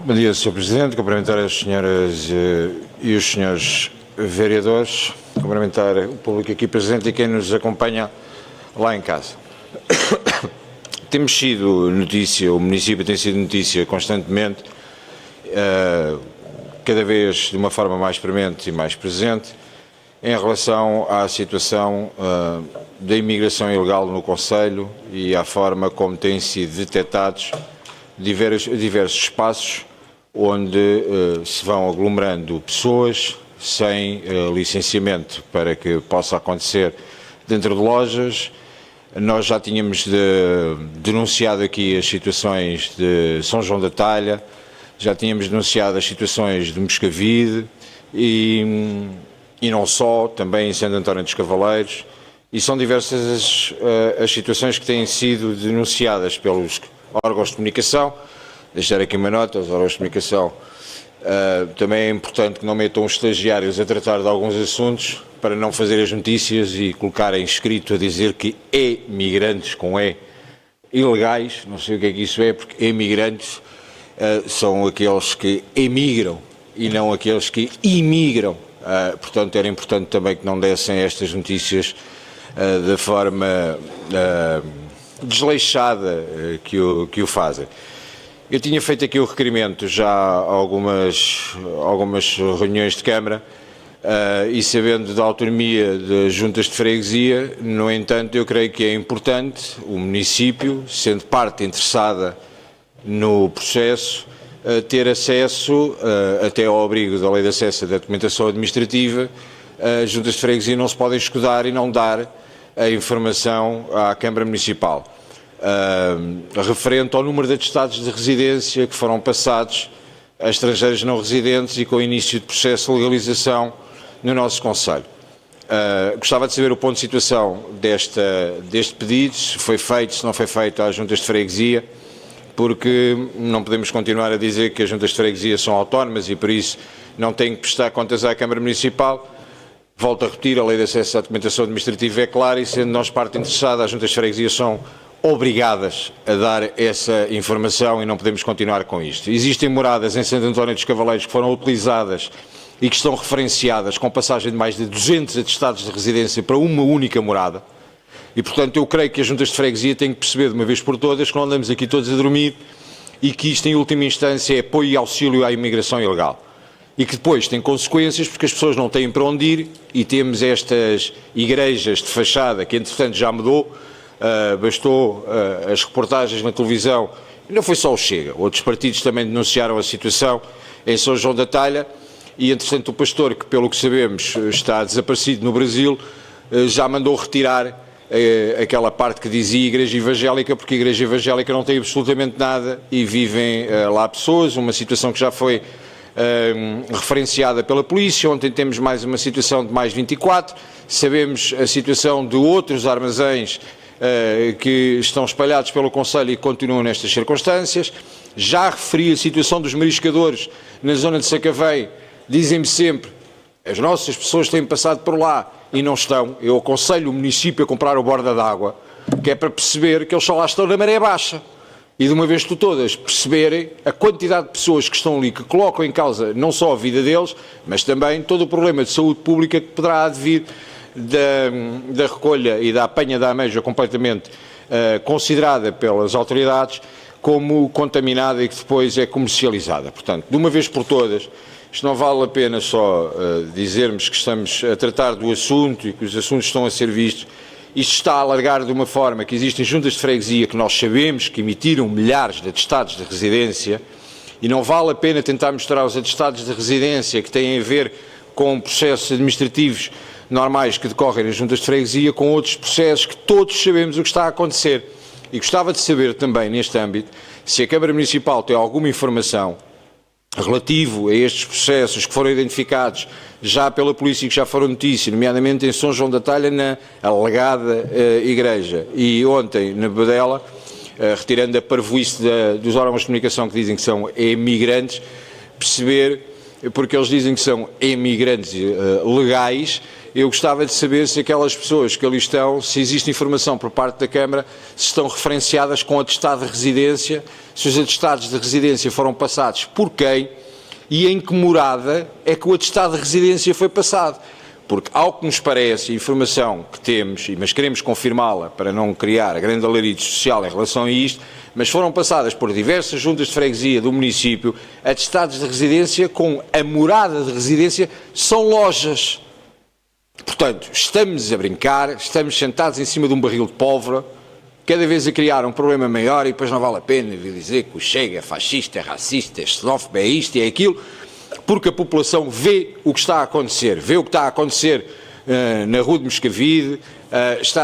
Bom dia, Sr. Presidente. Cumprimentar as senhoras e os senhores vereadores, cumprimentar o público aqui presente e quem nos acompanha lá em casa. Temos sido notícia, o município tem sido notícia constantemente, cada vez de uma forma mais premente e mais presente, em relação à situação da imigração ilegal no concelho e à forma como têm sido detectados diversos espaços onde se vão aglomerando pessoas sem licenciamento para que possa acontecer dentro de lojas. Nós já tínhamos denunciado aqui as situações de São João da Talha, já tínhamos denunciado as situações de Moscavide e não só, também em Santo António dos Cavaleiros, e são diversas as situações que têm sido denunciadas pelos órgãos de comunicação. Deixar aqui uma nota aos órgãos de comunicação. Também é importante que não metam os estagiários a tratar de alguns assuntos para não fazer as notícias e colocarem escrito a dizer que migrantes com ilegais, não sei o que é que isso é, porque imigrantes são aqueles que emigram e não aqueles que imigram. Portanto, era importante também que não dessem estas notícias da forma desleixada que o fazem. Eu tinha feito aqui o requerimento já a algumas reuniões de Câmara e sabendo da autonomia das juntas de freguesia, no entanto, eu creio que é importante o município, sendo parte interessada no processo, ter acesso, até ao abrigo da Lei de Acesso à Documentação Administrativa. As juntas de freguesia não se podem escudar e não dar a informação à Câmara Municipal. Referente ao número de atestados de residência que foram passados a estrangeiros não residentes e com o início de processo de legalização no nosso concelho. Gostava de saber o ponto de situação deste pedido, se foi feito, se não foi feito às juntas de freguesia, porque não podemos continuar a dizer que as juntas de freguesia são autónomas e por isso não têm que prestar contas à Câmara Municipal. Volto a repetir, a Lei de Acesso à Documentação Administrativa é clara e, sendo nós parte interessada, as juntas de freguesia são obrigadas a dar essa informação e não podemos continuar com isto. Existem moradas em Santo António dos Cavaleiros que foram utilizadas e que estão referenciadas com passagem de mais de 200 atestados de residência para uma única morada e, portanto, eu creio que as juntas de freguesia têm que perceber de uma vez por todas que não andamos aqui todos a dormir e que isto, em última instância, é apoio e auxílio à imigração ilegal. E que depois tem consequências porque as pessoas não têm para onde ir e temos estas igrejas de fachada que, entretanto, já mudou. Bastou as reportagens na televisão, e não foi só o Chega, outros partidos também denunciaram a situação em São João da Talha e, entretanto, o pastor, que pelo que sabemos está desaparecido no Brasil, já mandou retirar aquela parte que dizia Igreja Evangélica, porque a Igreja Evangélica não tem absolutamente nada e vivem lá pessoas, uma situação que já foi referenciada pela polícia. Ontem temos mais uma situação de mais 24, sabemos a situação de outros armazéns que estão espalhados pelo concelho e continuam nestas circunstâncias. Já referi a situação dos mariscadores na zona de Sacavém. Dizem-me sempre, as nossas pessoas têm passado por lá e não estão. Eu aconselho o município a comprar o borda d'água, que é para perceber que eles só lá estão na maré baixa. E de uma vez por todas perceberem a quantidade de pessoas que estão ali, que colocam em causa não só a vida deles, mas também todo o problema de saúde pública que poderá advir da recolha e da apanha da ameija completamente considerada pelas autoridades como contaminada e que depois é comercializada. Portanto, de uma vez por todas, isto não vale a pena só dizermos que estamos a tratar do assunto e que os assuntos estão a ser vistos. Isto está a alargar de uma forma que existem juntas de freguesia que nós sabemos que emitiram milhares de atestados de residência e não vale a pena tentar misturar os atestados de residência que têm a ver com processos administrativos normais que decorrem nas juntas de freguesia com outros processos que todos sabemos o que está a acontecer. E gostava de saber também, neste âmbito, se a Câmara Municipal tem alguma informação relativo a estes processos que foram identificados já pela polícia e que já foram notícia, nomeadamente em São João da Talha, na alegada igreja, e ontem na Badela, retirando a parvoíce dos órgãos de comunicação que dizem que são emigrantes, perceber porque eles dizem que são imigrantes legais. Eu gostava de saber se aquelas pessoas que ali estão, se existe informação por parte da Câmara, se estão referenciadas com atestado de residência, se os atestados de residência foram passados por quem e em que morada é que o atestado de residência foi passado. Porque, ao que nos parece, a informação que temos, mas queremos confirmá-la para não criar grande alarido social em relação a isto, mas foram passadas por diversas juntas de freguesia do município, atestados de residência com a morada de residência são lojas. Portanto, estamos a brincar, estamos sentados em cima de um barril de pólvora, cada vez a criar um problema maior e depois não vale a pena dizer que o Chega é fascista, é racista, é xenófobo, é isto e é aquilo, porque a população vê o que está a acontecer, vê o que está a acontecer na Rua de Moscavide,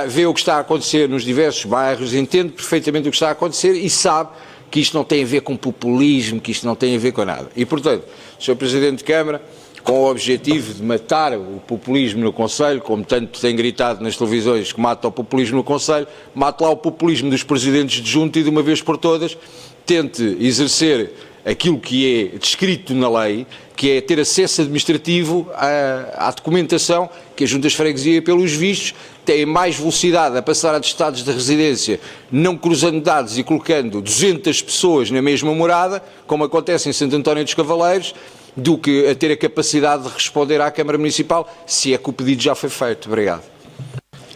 vê o que está a acontecer nos diversos bairros, entende perfeitamente o que está a acontecer e sabe que isto não tem a ver com populismo, que isto não tem a ver com nada. E, portanto, Sr. Presidente de Câmara, com o objetivo de matar o populismo no Conselho, como tanto tem gritado nas televisões que mata o populismo no Conselho, mate lá o populismo dos presidentes de junta e de uma vez por todas tente exercer aquilo que é descrito na lei, que é ter acesso administrativo à documentação que as juntas de freguesia, pelos vistos, têm mais velocidade a passar atestados de residência, não cruzando dados e colocando 200 pessoas na mesma morada, como acontece em Santo António dos Cavaleiros, do que a ter a capacidade de responder à Câmara Municipal, se é que o pedido já foi feito. Obrigado.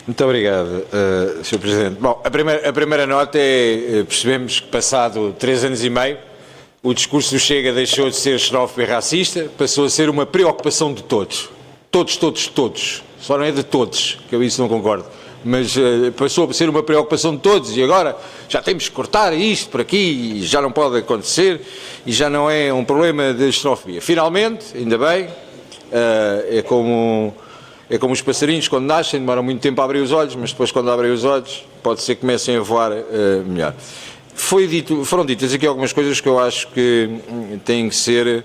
Muito obrigado, Sr. Presidente. Bom, a primeira nota é, percebemos que passado 3 anos e meio, o discurso do Chega deixou de ser xenófobo e racista, passou a ser uma preocupação de todos. Todos. Só não é de todos, que eu isso não concordo. Mas passou a ser uma preocupação de todos e agora já temos que cortar isto por aqui e já não pode acontecer e já não é um problema de xenofobia. Finalmente, ainda bem, é como os passarinhos quando nascem, demoram muito tempo a abrir os olhos, mas depois quando abrem os olhos pode ser que comecem a voar melhor. Foram ditas aqui algumas coisas que eu acho que têm que ser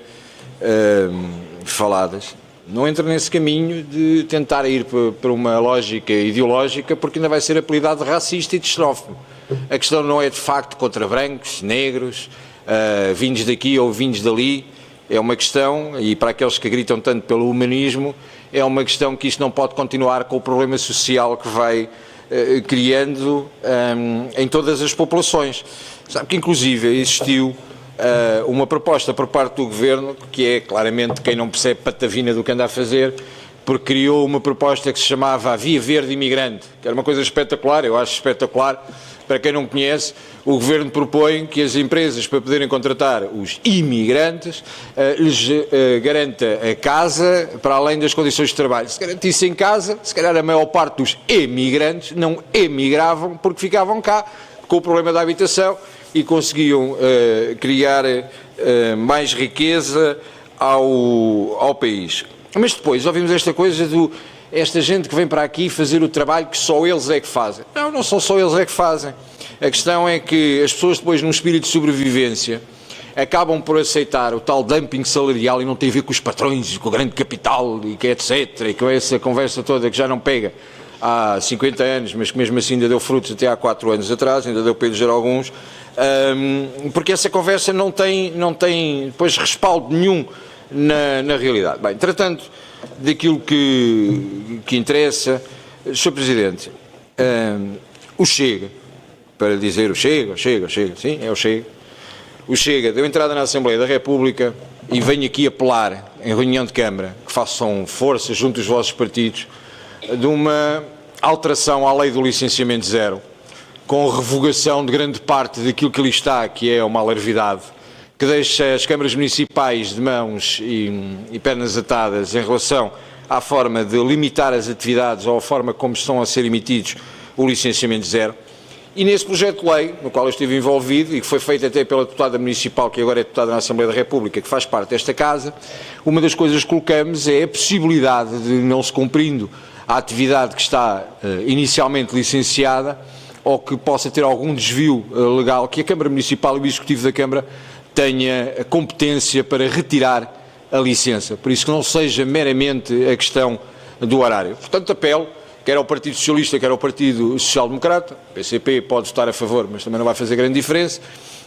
faladas. Não entra nesse caminho de tentar ir para uma lógica ideológica, porque ainda vai ser apelidado de racista e de xenófobo. A questão não é de facto contra brancos, negros, vindos daqui ou vindos dali. É uma questão, e para aqueles que gritam tanto pelo humanismo, é uma questão que isto não pode continuar com o problema social que vai criando em todas as populações. Sabe que inclusive existiu uma proposta por parte do Governo, que é claramente quem não percebe patavina do que anda a fazer, porque criou uma proposta que se chamava a Via Verde Imigrante, que era uma coisa espetacular, eu acho espetacular. Para quem não conhece, o Governo propõe que as empresas, para poderem contratar os imigrantes, lhes garanta a casa para além das condições de trabalho. Se garantissem casa, se calhar a maior parte dos imigrantes não emigravam porque ficavam cá com o problema da habitação e conseguiam criar mais riqueza ao país. Mas depois ouvimos esta coisa esta gente que vem para aqui fazer o trabalho que só eles é que fazem. Não são só eles é que fazem. A questão é que as pessoas depois, num espírito de sobrevivência, acabam por aceitar o tal dumping salarial e não tem a ver com os patrões, com o grande capital e que etc. E com essa conversa toda que já não pega há 50 anos, mas que mesmo assim ainda deu frutos até há 4 anos atrás, ainda deu para eleger alguns, porque essa conversa não tem depois respaldo nenhum na realidade. Bem, tratando daquilo que interessa, Sr. Presidente, o Chega, para dizer o Chega, sim, é o Chega. O Chega deu entrada na Assembleia da República e venho aqui apelar, em reunião de Câmara, que façam força junto aos vossos partidos, de uma alteração à lei do licenciamento zero, com revogação de grande parte daquilo que ali está, que é uma alarvidade, que deixa as câmaras municipais de mãos e pernas atadas em relação à forma de limitar as atividades ou à forma como estão a ser emitidos o licenciamento zero. E nesse projeto de lei, no qual eu estive envolvido e que foi feito até pela deputada municipal, que agora é deputada na Assembleia da República, que faz parte desta casa, uma das coisas que colocamos é a possibilidade de, não se cumprindo a atividade que está inicialmente licenciada ou que possa ter algum desvio legal, que a Câmara Municipal e o Executivo da Câmara tenha a competência para retirar a licença, por isso que não seja meramente a questão do horário. Portanto, apelo quer ao Partido Socialista, quer ao Partido Social Democrata. O PCP pode votar a favor, mas também não vai fazer grande diferença.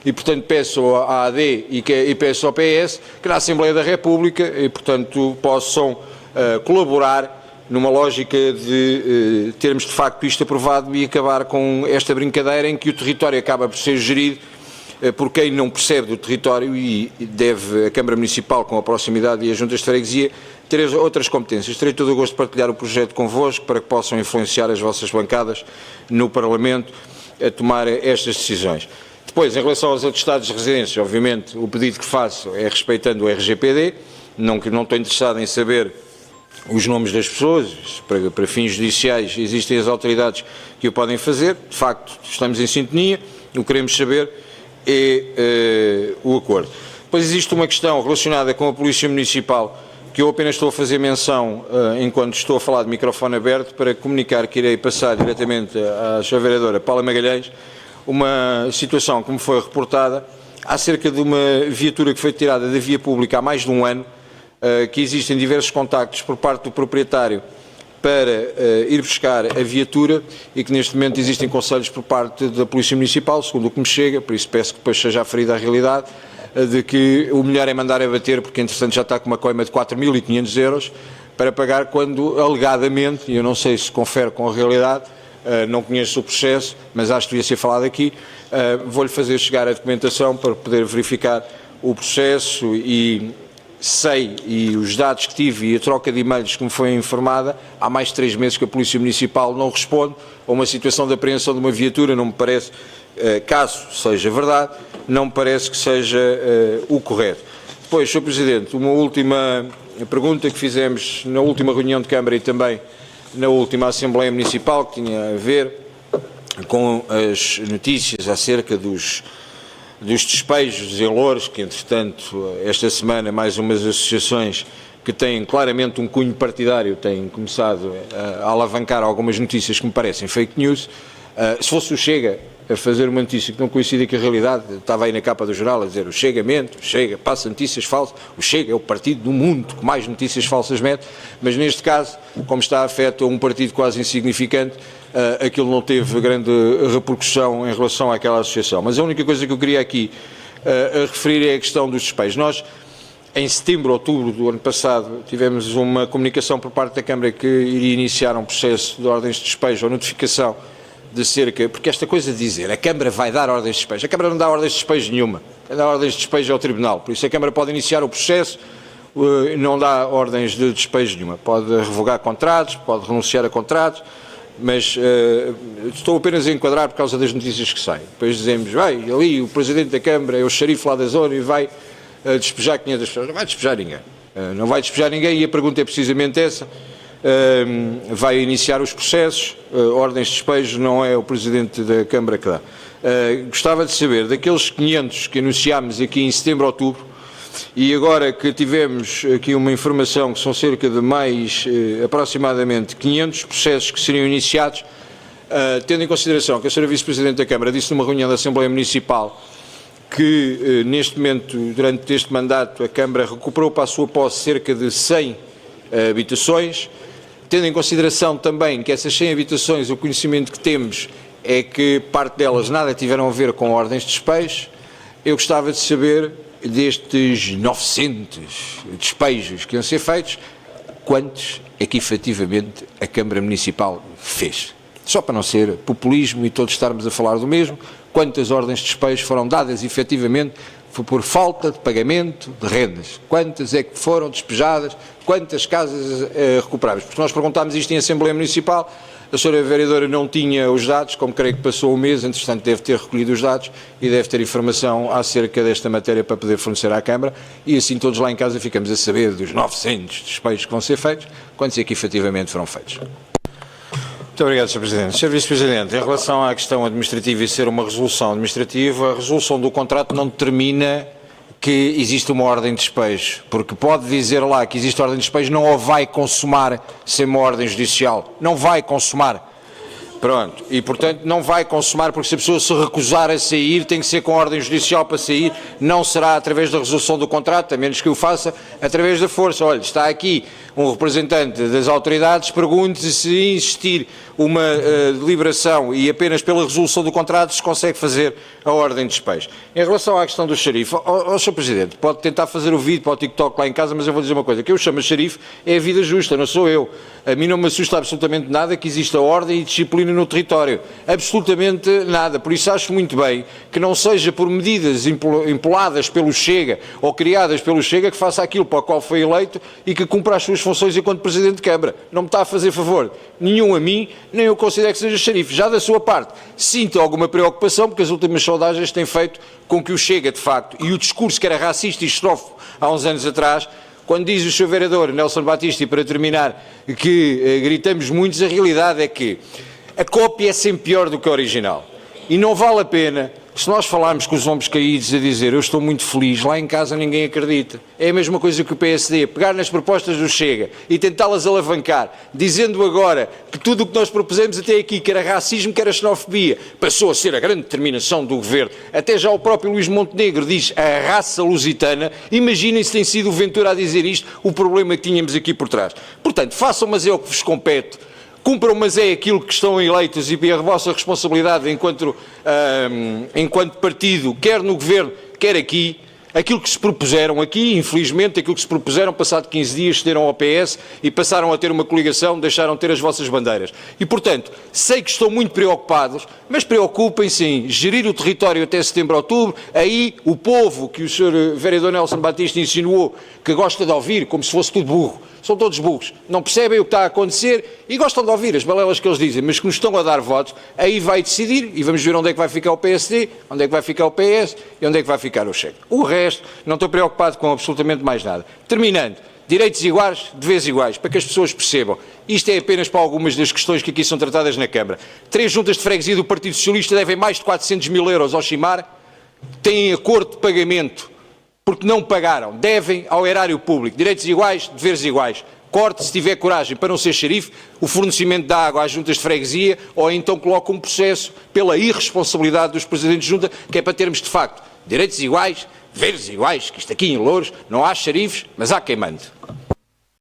E, portanto, peço à AD e peço ao PS que na Assembleia da República, e, portanto, possam colaborar numa lógica de termos de facto isto aprovado e acabar com esta brincadeira em que o território acaba por ser gerido por quem não percebe do território e deve a Câmara Municipal, com a proximidade e as juntas de freguesia, ter outras competências. Terei todo o gosto de partilhar o projeto convosco para que possam influenciar as vossas bancadas no Parlamento a tomar estas decisões. Depois, em relação aos atestados de residência, obviamente, o pedido que faço é respeitando o RGPD, não estou interessado em saber os nomes das pessoas, para fins judiciais existem as autoridades que o podem fazer, de facto estamos em sintonia, o que queremos saber é o acordo. Depois existe uma questão relacionada com a Polícia Municipal, que eu apenas estou a fazer menção enquanto estou a falar de microfone aberto, para comunicar que irei passar diretamente à Sra. Vereadora Paula Magalhães uma situação que me foi reportada acerca de uma viatura que foi tirada da via pública há mais de um ano, que existem diversos contactos por parte do proprietário para ir buscar a viatura e que neste momento existem conselhos por parte da Polícia Municipal, segundo o que me chega, por isso peço que depois seja aferida a realidade, de que o melhor é mandar abater, porque entretanto já está com uma coima de 4.500 euros para pagar quando alegadamente, e eu não sei se confere com a realidade, não conheço o processo, mas acho que devia ser falado aqui, vou-lhe fazer chegar a documentação para poder verificar o processo e os dados que tive e a troca de e-mails que me foi informada, há mais de 3 meses que a Polícia Municipal não responde a uma situação de apreensão de uma viatura, não me parece, caso seja verdade, não me parece que seja o correto. Depois, Sr. Presidente, uma última pergunta que fizemos na última reunião de Câmara e também na última Assembleia Municipal, que tinha a ver com as notícias acerca dos despejos em Louros, que entretanto esta semana mais umas associações que têm claramente um cunho partidário têm começado a alavancar algumas notícias que me parecem fake news. Se fosse o Chega a fazer uma notícia que não coincide com a realidade, estava aí na capa do jornal a dizer o Chega mente, o Chega passa notícias falsas, o Chega é o partido do mundo que mais notícias falsas mete, mas neste caso, como está afeto a um partido quase insignificante, aquilo não teve grande repercussão em relação àquela associação. Mas a única coisa que eu queria aqui referir é a questão dos despejos. Nós, em setembro, outubro do ano passado, tivemos uma comunicação por parte da Câmara que iria iniciar um processo de ordens de despejo ou notificação de cerca, porque esta coisa de dizer a Câmara vai dar ordens de despejo, a Câmara não dá ordens de despejo nenhuma, quem dá ordens de despejo é o Tribunal, por isso a Câmara pode iniciar o processo, não dá ordens de despejo nenhuma, pode revogar contratos, pode renunciar a contratos, mas estou apenas a enquadrar por causa das notícias que saem. Depois dizemos, vai, ali o Presidente da Câmara é o xerife lá da zona e vai despejar 500 pessoas. Não vai despejar ninguém. Não vai despejar ninguém e a pergunta é precisamente essa. Vai iniciar os processos, ordens de despejo, não é o Presidente da Câmara que dá. Gostava de saber, daqueles 500 que anunciámos aqui em setembro, outubro, e agora que tivemos aqui uma informação que são cerca de mais aproximadamente 500 processos que seriam iniciados, tendo em consideração que a Sra. Vice-Presidente da Câmara disse numa reunião da Assembleia Municipal que neste momento, durante este mandato, a Câmara recuperou para a sua posse cerca de 100 habitações, tendo em consideração também que essas 100 habitações, o conhecimento que temos é que parte delas nada tiveram a ver com ordens de despejo, eu gostava de saber destes 900 despejos que iam ser feitos, quantos é que efetivamente a Câmara Municipal fez? Só para não ser populismo e todos estarmos a falar do mesmo, quantas ordens de despejo foram dadas efetivamente por falta de pagamento de rendas? Quantas é que foram despejadas? Quantas casas recuperáveis? Porque nós perguntámos isto em Assembleia Municipal, a Sra. Vereadora não tinha os dados, como creio que passou o mês, entretanto deve ter recolhido os dados e deve ter informação acerca desta matéria para poder fornecer à Câmara e assim todos lá em casa ficamos a saber dos 900 despejos que vão ser feitos, quantos é que efetivamente foram feitos. Muito obrigado, Sr. Presidente. Sr. Vice-Presidente, em relação à questão administrativa e ser uma resolução administrativa, a resolução do contrato não determina que existe uma ordem de despejo, porque pode dizer lá que existe ordem de despejo, não a vai consumar sem uma ordem judicial, não vai consumar. Pronto, e portanto não vai consumar, porque se a pessoa se recusar a sair, tem que ser com ordem judicial para sair, não será através da resolução do contrato, a menos que o faça através da força. Olha, está aqui um representante das autoridades, pergunte se existir uma deliberação e apenas pela resolução do contrato se consegue fazer a ordem de despejo. Em relação à questão do xerife, Sr. Presidente, pode tentar fazer o vídeo para o TikTok lá em casa, mas eu vou dizer uma coisa, que eu chamo de xerife é a vida justa, não sou eu. A mim não me assusta absolutamente nada que exista ordem e disciplina no território, absolutamente nada. Por isso acho muito bem que não seja por medidas empoladas pelo Chega ou criadas pelo Chega que faça aquilo para o qual foi eleito e que cumpra as suas funções enquanto Presidente de Câmara. Não me está a fazer favor nenhum a mim, nem eu considero que seja xerife. Já da sua parte, sinto alguma preocupação, porque as últimas sondagens têm feito com que o Chega, de facto, e o discurso que era racista e xenófobo há uns anos atrás, quando diz o Sr. Vereador Nelson Batista, e para terminar, que gritamos muitos, a realidade é que a cópia é sempre pior do que a original. E não vale a pena, se nós falarmos com os ombros caídos a dizer eu estou muito feliz, lá em casa ninguém acredita. É a mesma coisa que o PSD, pegar nas propostas do Chega e tentá-las alavancar, dizendo agora que tudo o que nós propusemos até aqui, que era racismo, que era xenofobia, passou a ser a grande determinação do Governo. Até já o próprio Luís Montenegro diz a raça lusitana. Imaginem se tem sido o Ventura a dizer isto, o problema que tínhamos aqui por trás. Portanto, façam, mas é o que vos compete. Cumpram, mas é aquilo que estão eleitos e a vossa responsabilidade enquanto partido, quer no Governo, quer aqui, aquilo que se propuseram aqui, infelizmente, aquilo que se propuseram, passado 15 dias, cederam ao PS e passaram a ter uma coligação, deixaram de ter as vossas bandeiras. E, portanto, sei que estão muito preocupados, mas preocupem-se em gerir o território até setembro, outubro, aí o povo, que o Sr. Vereador Nelson Batista insinuou que gosta de ouvir, como se fosse tudo burro, são todos burros, não percebem o que está a acontecer e gostam de ouvir as balelas que eles dizem, mas que nos estão a dar votos, aí vai decidir e vamos ver onde é que vai ficar o PSD, onde é que vai ficar o PS e onde é que vai ficar o Chega. O resto, não estou preocupado com absolutamente mais nada. Terminando, direitos iguais, deveres iguais, para que as pessoas percebam. Isto é apenas para algumas das questões que aqui são tratadas na Câmara. 3 juntas de freguesia do Partido Socialista devem mais de 400 mil euros ao Chimar, têm acordo de pagamento porque não pagaram, devem ao erário público, direitos iguais, deveres iguais. Corte, se tiver coragem, para não ser xerife, o fornecimento de água às juntas de freguesia, ou então coloque um processo pela irresponsabilidade dos presidentes de junta, que é para termos, de facto, direitos iguais, deveres iguais, que isto aqui em Louros não há xerifes, mas há quem mande.